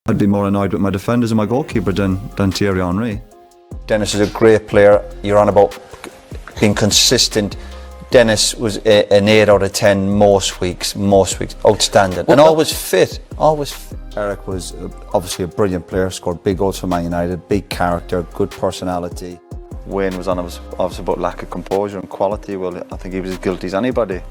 I'd be more annoyed with my defenders and my goalkeeper than Thierry Henry. Dennis is a great player. You're on about being consistent. Dennis was an 8 out of 10 most weeks, outstanding. And always fit. Eric was obviously a brilliant player, scored big goals for Man United, big character, good personality. Wayne was obviously about lack of composure and quality. Well, I think he was as guilty as anybody,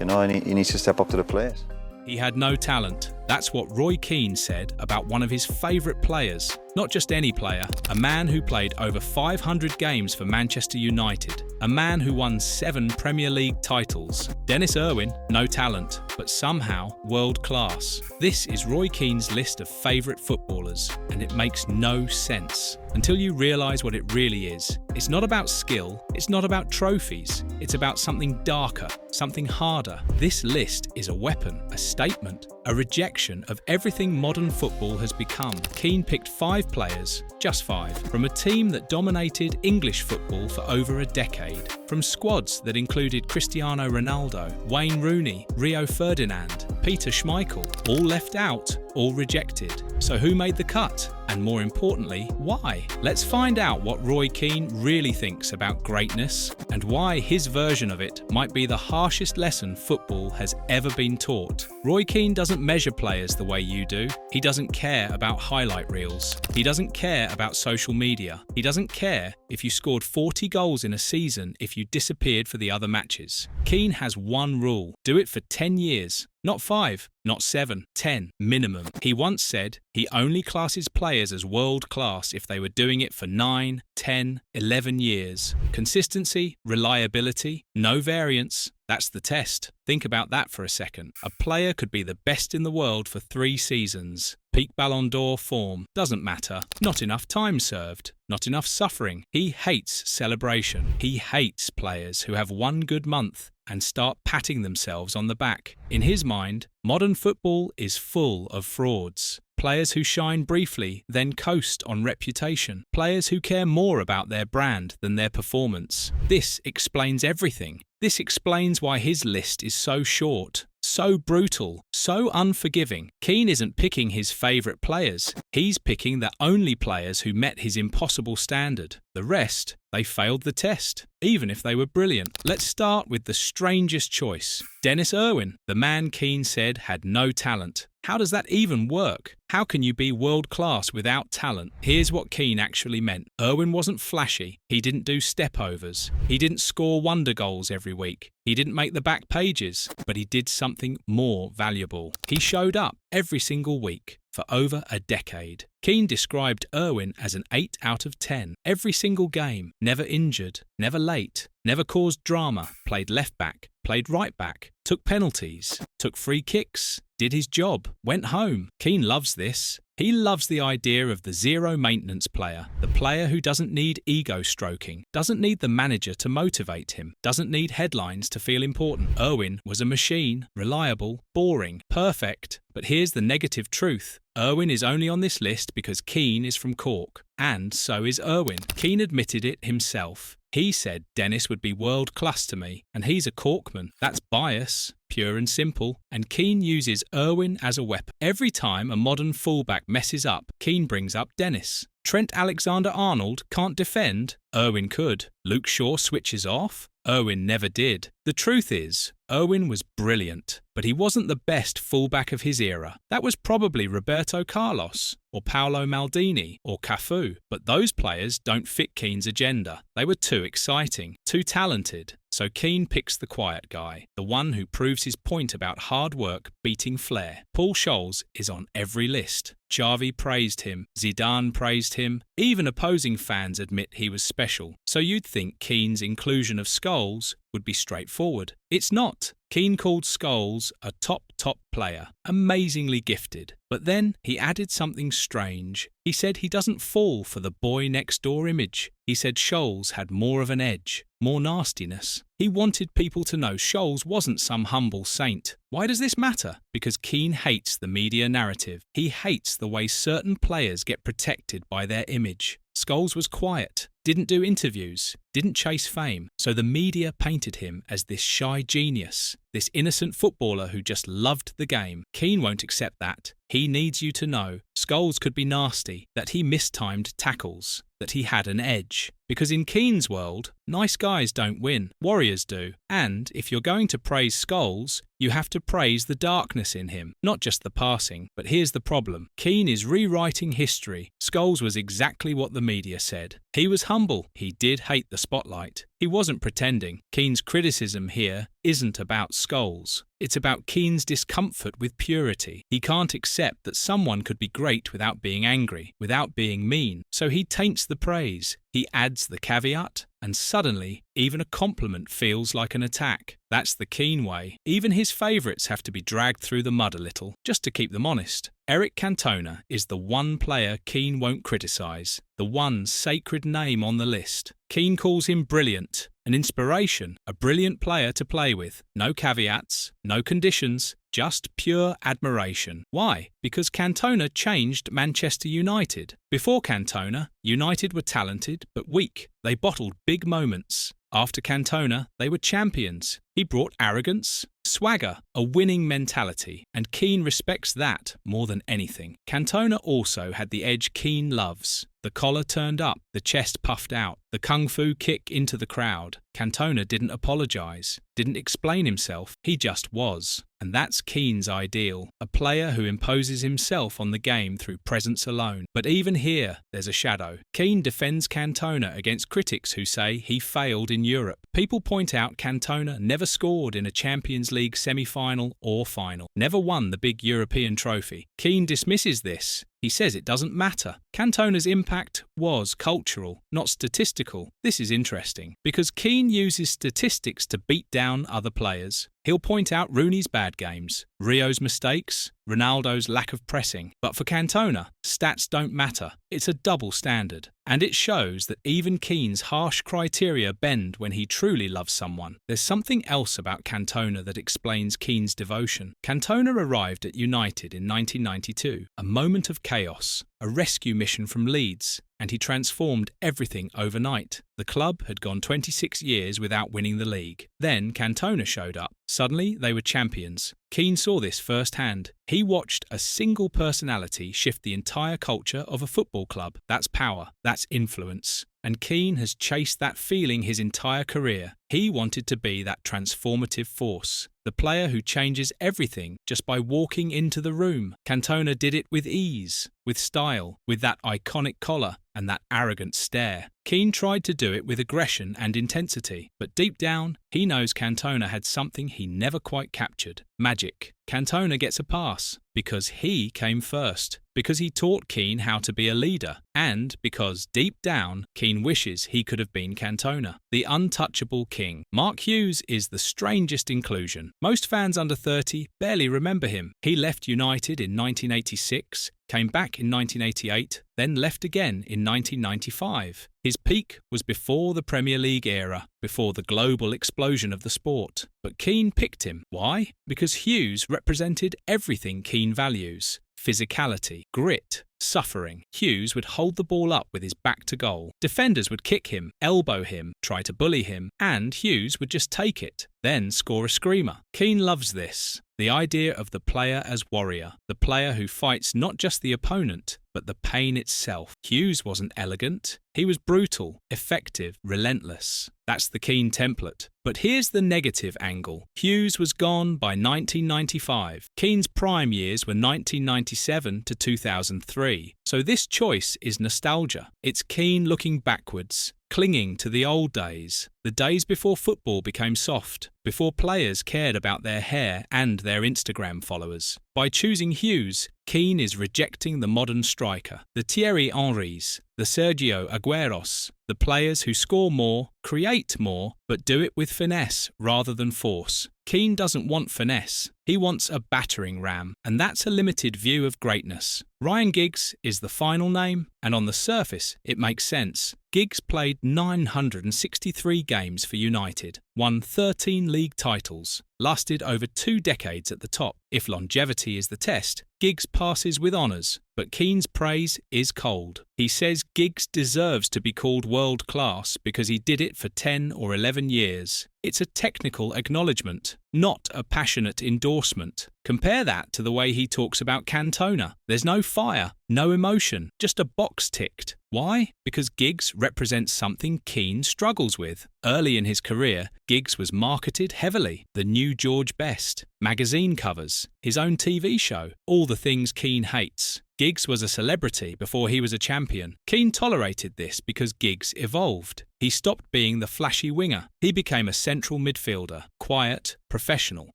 you know, and he needs to step up to the plate. He had no talent. That's what Roy Keane said about one of his favourite players. Not just any player, a man who played over 500 games for Manchester United, a man who won 7 Premier League titles. Denis Irwin, no talent, but somehow world class. This is Roy Keane's list of favourite footballers, and it makes no sense until you realise what it really is. It's not about skill, it's not about trophies, it's about something darker, something harder. This list is a weapon, a statement, a rejection of everything modern football has become. Keane picked 5 players, just 5, from a team that dominated English football for over a decade, from squads that included Cristiano Ronaldo, Wayne Rooney, Rio Ferdinand, Peter Schmeichel, all left out, all rejected. So who made the cut? And more importantly, why? Let's find out what Roy Keane really thinks about greatness and why his version of it might be the harshest lesson football has ever been taught. Roy Keane doesn't measure players the way you do. He doesn't care about highlight reels. He doesn't care about social media. He doesn't care if you scored 40 goals in a season if you disappeared for the other matches. Keane has one rule: do it for 10 years. Not 5, not 7, 10 minimum. He once said he only classes players as world class if they were doing it for 9, 10, 11 years. Consistency, reliability, no variance. That's the test. Think about that for a second. A player could be the best in the world for 3 seasons. Peak Ballon d'Or form. Doesn't matter. Not enough time served. Not enough suffering. He hates celebration. He hates players who have one good month and start patting themselves on the back. In his mind, modern football is full of frauds. Players who shine briefly, then coast on reputation. Players who care more about their brand than their performance. This explains everything. This explains why his list is so short, so brutal, so unforgiving. Keane isn't picking his favourite players. He's picking the only players who met his impossible standard. The rest, they failed the test, even if they were brilliant. Let's start with the strangest choice. Denis Irwin, the man Keane said had no talent. How does that even work? How can you be world class without talent? Here's what Keane actually meant. Irwin wasn't flashy. He didn't do step-overs. He didn't score wonder goals every week. He didn't make the back pages, but he did something more valuable. He showed up every single week for over a decade. Keane described Irwin as an 8 out of 10. Every single game, never injured, never late, never caused drama, played left back, played right back, took penalties, took free kicks, did his job, went home. Keane loves this. He loves the idea of the zero maintenance player, the player who doesn't need ego stroking, doesn't need the manager to motivate him, doesn't need headlines to feel important. Irwin was a machine, reliable, boring, perfect. But here's the negative truth. Irwin is only on this list because Keane is from Cork, and so is Irwin. Keane admitted it himself. He said Denis would be world class to me, and he's a Corkman. That's bias, pure and simple, and Keane uses Irwin as a weapon. Every time a modern fullback messes up, Keane brings up Denis. Trent Alexander-Arnold can't defend, Irwin could. Luke Shaw switches off, Irwin never did. The truth is, Irwin was brilliant, but he wasn't the best fullback of his era. That was probably Roberto Carlos, or Paolo Maldini, or Cafu. But those players don't fit Keane's agenda. They were too exciting, too talented. So Keane picks the quiet guy, the one who proves his point about hard work beating flair. Paul Scholes is on every list. Xavi praised him, Zidane praised him, even opposing fans admit he was special. So you'd think Keane's inclusion of Scholes would be straightforward. It's not. Keane called Scholes a top player, amazingly gifted. But then he added something strange. He said he doesn't fall for the boy next door image. He said Scholes had more of an edge, more nastiness. He wanted people to know Scholes wasn't some humble saint. Why does this matter? Because Keane hates the media narrative. He hates the way certain players get protected by their image. Scholes was quiet. didn't do interviews, didn't chase fame, so the media painted him as this shy genius, this innocent footballer who just loved the game. Keane won't accept that. He needs you to know Scholes could be nasty, that he mistimed tackles, that he had an edge. Because in Keane's world, nice guys don't win, warriors do. And if you're going to praise Scholes, you have to praise the darkness in him, not just the passing. But here's the problem. Keane is rewriting history. Scholes was exactly what the media said. He was humble. He did hate the spotlight. He wasn't pretending. Keane's criticism here isn't about Scholes. It's about Keane's discomfort with purity. He can't accept that someone could be great without being angry, without being mean. So he taints the praise. He adds the caveat, and suddenly, even a compliment feels like an attack. That's the Keane way. Even his favourites have to be dragged through the mud a little, just to keep them honest. Eric Cantona is the one player Keane won't criticise, the one sacred name on the list. Keane calls him brilliant, an inspiration, a brilliant player to play with. No caveats, no conditions, just pure admiration. Why? Because Cantona changed Manchester United. Before Cantona, United were talented but weak. They bottled big moments. After Cantona, they were champions. He brought arrogance, swagger, a winning mentality, and Keane respects that more than anything. Cantona also had the edge Keane loves. The collar turned up, the chest puffed out, the kung fu kick into the crowd. Cantona didn't apologise, didn't explain himself, he just was. And that's Keane's ideal, a player who imposes himself on the game through presence alone. But even here, there's a shadow. Keane defends Cantona against critics who say he failed in Europe. People point out Cantona never scored in a Champions League semi-final or final, never won the big European trophy. Keane dismisses this. He says it doesn't matter. Cantona's impact was cultural, not statistical. This is interesting, because Keane uses statistics to beat down other players. He'll point out Rooney's bad games, Rio's mistakes, Ronaldo's lack of pressing. But for Cantona, stats don't matter. It's a double standard. And it shows that even Keane's harsh criteria bend when he truly loves someone. There's something else about Cantona that explains Keane's devotion. Cantona arrived at United in 1992, a moment of chaos, a rescue mission from Leeds, and he transformed everything overnight. The club had gone 26 years without winning the league. Then Cantona showed up. Suddenly they were champions. Keane saw this firsthand. He watched a single personality shift the entire culture of a football club. That's power. That's influence. And Keane has chased that feeling his entire career. He wanted to be that transformative force, the player who changes everything just by walking into the room. Cantona did it with ease, with style, with that iconic collar and that arrogant stare. Keane tried to do it with aggression and intensity, but deep down, he knows Cantona had something he never quite captured: magic. Cantona gets a pass because he came first, because he taught Keane how to be a leader, and because deep down, Keane wishes he could have been Cantona, the untouchable king. Mark Hughes is the strangest inclusion. Most fans under 30 barely remember him. He left United in 1986, came back in 1988, then left again in 1995. His peak was before the Premier League era, before the global explosion of the sport. But Keane picked him. Why? Because Hughes represented everything Keane values: physicality, grit, suffering. Hughes would hold the ball up with his back to goal. Defenders would kick him, elbow him, try to bully him, and Hughes would just take it, then score a screamer. Keane loves this. The idea of the player as warrior, the player who fights not just the opponent, but the pain itself. Hughes wasn't elegant. He was brutal, effective, relentless. That's the Keane template. But here's the negative angle. Hughes was gone by 1995. Keane's prime years were 1997 to 2003. So this choice is nostalgia. It's Keane looking backwards, clinging to the old days, the days before football became soft, before players cared about their hair and their Instagram followers. By choosing Hughes, Keane is rejecting the modern striker, the Thierry Henrys, the Sergio Agueros, the players who score more, create more, but do it with finesse rather than force. Keane doesn't want finesse. He wants a battering ram, and that's a limited view of greatness. Ryan Giggs is the final name, and on the surface, it makes sense. Giggs played 963 games for United. won 13 league titles, lasted over 2 decades at the top. If longevity is the test, Giggs passes with honours, but Keane's praise is cold. He says Giggs deserves to be called world-class because he did it for 10 or 11 years. It's a technical acknowledgement, not a passionate endorsement. Compare that to the way he talks about Cantona. There's no fire, no emotion, just a box ticked. Why? Because Giggs represents something Keane struggles with. Early in his career, Giggs was marketed heavily. The new George Best, magazine covers, his own TV show, all the things Keane hates. Giggs was a celebrity before he was a champion. Keane tolerated this because Giggs evolved. He stopped being the flashy winger. He became a central midfielder, quiet, professional,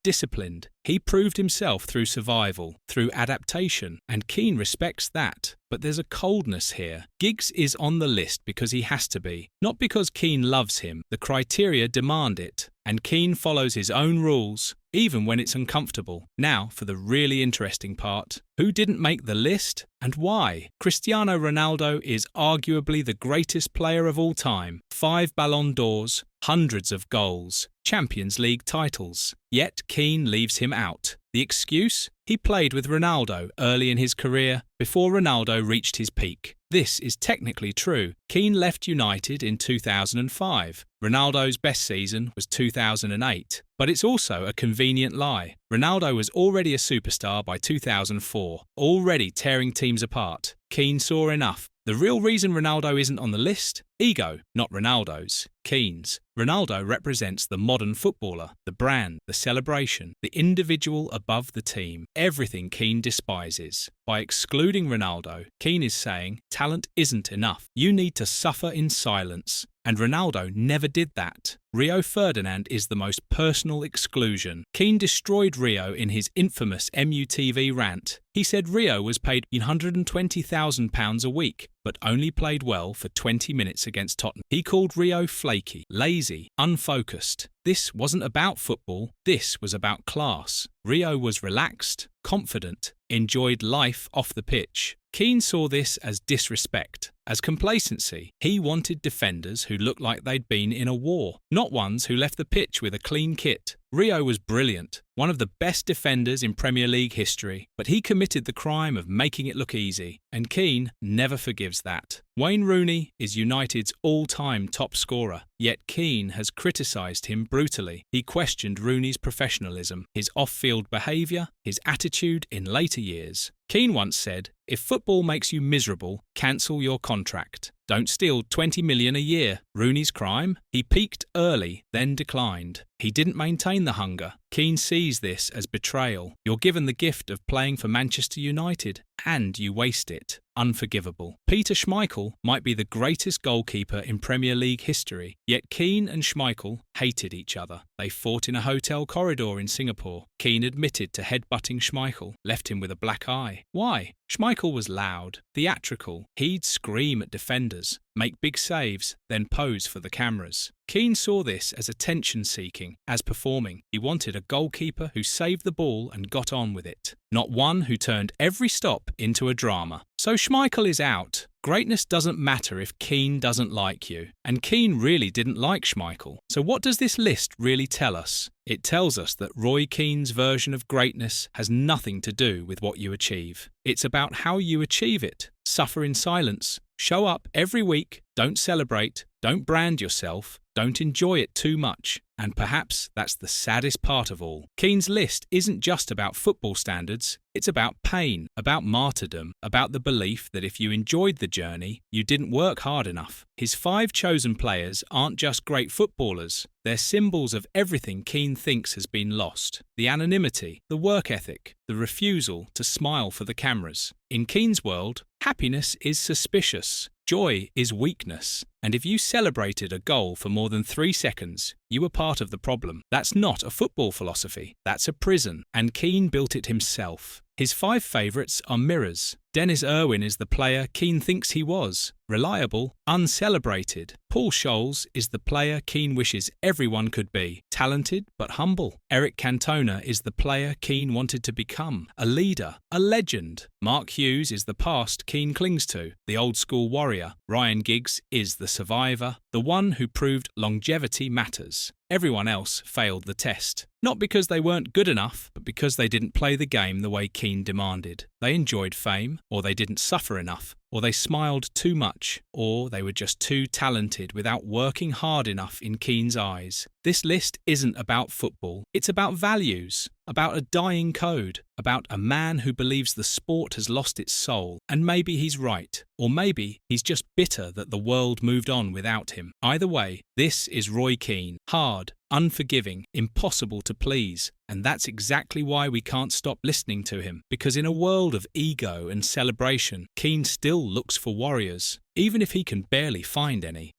disciplined. He proved himself through survival, through adaptation, and Keane respects that. But there's a coldness here. Giggs is on the list because he has to be, not because Keane loves him. The criteria demand it, and Keane follows his own rules, even when it's uncomfortable. Now, for the really interesting part. Who didn't make the list, and why? Cristiano Ronaldo is arguably the greatest player of all time. 5 Ballon d'Ors, hundreds of goals, Champions League titles. Yet Keane leaves him out. The excuse? He played with Ronaldo early in his career, before Ronaldo reached his peak. This is technically true. Keane left United in 2005. Ronaldo's best season was 2008. But it's also a convenient lie. Ronaldo was already a superstar by 2004, already tearing teams apart. Keane saw enough. The real reason Ronaldo isn't on the list? Ego, not Ronaldo's, Keane's. Ronaldo represents the modern footballer, the brand, the celebration, the individual above the team, everything Keane despises. By excluding Ronaldo, Keane is saying talent isn't enough. You need to suffer in silence. And Ronaldo never did that. Rio Ferdinand is the most personal exclusion. Keane destroyed Rio in his infamous MUTV rant. He said Rio was paid £120,000 a week, but only played well for 20 minutes against Tottenham. He called Rio flaky, lazy, unfocused. This wasn't about football, this was about class. Rio was relaxed, confident, enjoyed life off the pitch. Keane saw this as disrespect, as complacency. He wanted defenders who looked like they'd been in a war, not ones who left the pitch with a clean kit. Rio was brilliant, one of the best defenders in Premier League history, but he committed the crime of making it look easy, and Keane never forgives that. Wayne Rooney is United's all-time top scorer, yet Keane has criticised him brutally. He questioned Rooney's professionalism, his off-field behaviour, his attitude in later years. Keane once said, "If football makes you miserable, cancel your contract. Don't steal 20 million a year." Rooney's crime? He peaked early, then declined. He didn't maintain the hunger. Keane sees this as betrayal. You're given the gift of playing for Manchester United, and you waste it. Unforgivable. Peter Schmeichel might be the greatest goalkeeper in Premier League history, yet Keane and Schmeichel hated each other. They fought in a hotel corridor in Singapore. Keane admitted to headbutting Schmeichel, left him with a black eye. Why? Schmeichel was loud, theatrical. He'd scream at defenders, make big saves, then pose for the cameras. Keane saw this as attention-seeking, as performing. He wanted a goalkeeper who saved the ball and got on with it, not one who turned every stop into a drama. So Schmeichel is out. Greatness doesn't matter if Keane doesn't like you. And Keane really didn't like Schmeichel. So what does this list really tell us? It tells us that Roy Keane's version of greatness has nothing to do with what you achieve. It's about how you achieve it. Suffer in silence. Show up every week. Don't celebrate. Don't brand yourself. Don't enjoy it too much. And perhaps that's the saddest part of all. Keane's list isn't just about football standards. It's about pain, about martyrdom, about the belief that if you enjoyed the journey, you didn't work hard enough. His 5 chosen players aren't just great footballers. They're symbols of everything Keane thinks has been lost. The anonymity, the work ethic, the refusal to smile for the cameras. In Keane's world, happiness is suspicious. Joy is weakness, and if you celebrated a goal for more than 3 seconds, you were part of the problem. That's not a football philosophy, that's a prison, and Keane built it himself. His 5 favourites are mirrors. Denis Irwin is the player Keane thinks he was. Reliable, uncelebrated. Paul Scholes is the player Keane wishes everyone could be. Talented but humble. Eric Cantona is the player Keane wanted to become. A leader, a legend. Mark Hughes is the past Keane clings to. The old school warrior. Ryan Giggs is the survivor. The one who proved longevity matters. Everyone else failed the test. Not because they weren't good enough, but because they didn't play the game the way Keane demanded. They enjoyed fame, or they didn't suffer enough, or they smiled too much, or they were just too talented without working hard enough in Keane's eyes. This list isn't about football, it's about values, about a dying code, about a man who believes the sport has lost its soul. And maybe he's right, or maybe he's just bitter that the world moved on without him. Either way, this is Roy Keane. Hard, unforgiving, impossible to please. And that's exactly why we can't stop listening to him. Because in a world of ego and celebration, Keane still looks for warriors, even if he can barely find any.